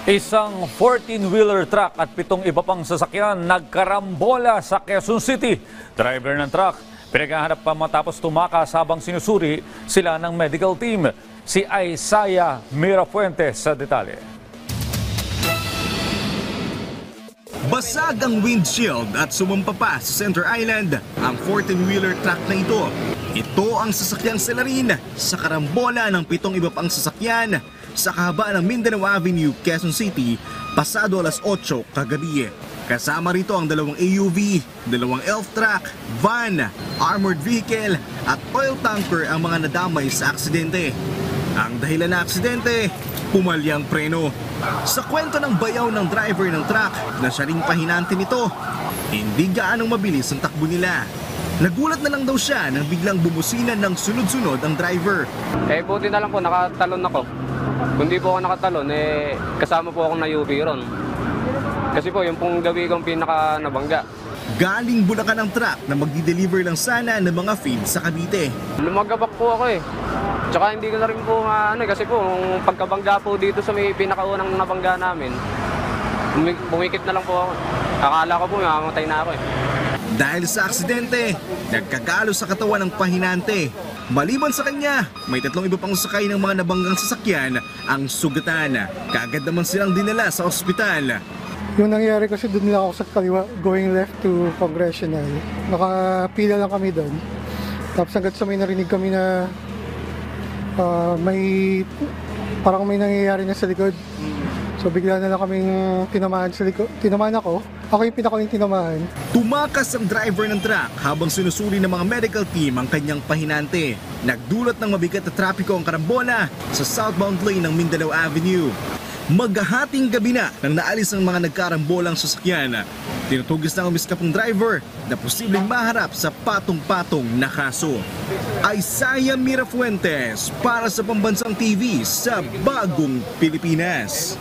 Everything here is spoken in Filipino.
Isang 14-wheeler truck at 7 iba pang sasakyan nagkarambola sa Quezon City. Driver ng truck, pinaghahanap pa matapos tumakas habang sinusuri sila ng medical team. Si Isaiah Mirafuentes sa detalye. Basag ang windshield at sumampa pa sa Center Island ang 14-wheeler truck na ito. Ito ang sasakyang Celarin sa karambola ng 7 iba pang sasakyan sa kahabaan ng Mindanao Avenue, Quezon City, pasado alas 8 kagabi. Kasama rito ang 2 AUV, 2 elf truck, van, armored vehicle at oil tanker ang mga nadamay sa aksidente. Ang dahilan ng aksidente, pumalyang preno. Sa kwento ng bayaw ng driver ng truck na siya ring pahinante nito, hindi gaanong mabilis ang takbo nila. Nagulat na lang daw siya nang biglang bumusinan ng sunod-sunod ang driver. Buti na lang po, nakatalon ako. Kung di po ako nakatalon, kasama po akong na-UV ron. Kasi po, yung pong gabi kong pinaka nabangga. Galing Bulacan ang truck na magdi-deliver lang sana ng mga feed sa Cavite. Lumagabak po ako Tsaka hindi ko na rin po kasi po, nung pagkabangga po dito sa may pinakaunang nabangga namin, bumikit na lang po ako. Akala ko po, mamamatay na ako Dahil sa aksidente, nagkagalo sa katawan ng pahinante. Maliban sa kanya, may 3 iba pang sakay ng mga nabanggang sasakyan ang sugatan. Kaagad naman silang dinala sa ospital. Yung nangyari kasi doon lang ako sa kaliwa, going left to Congressional. Nakapila lang kami doon. Tapos hanggat sa may narinig kami na parang may nangyayari na sa likod. So bigla na lang kaming tinamaan sa likod. Tinamaan ako. Ako yung pinakaling tinamaan. Tumakas ang driver ng truck habang sinusuri ng mga medical team ang kanyang pahinante. Nagdulot ng mabigat na trapiko ang karambola sa southbound lane ng Mindanao Avenue. Maghahating gabi na nang naalis ang mga nagkarambolang sasakyan. Tinutugis ng umiskapong driver na posibleng maharap sa patong-patong na kaso. Isaiah Mirafuentes para sa Pambansang TV sa Bagong Pilipinas.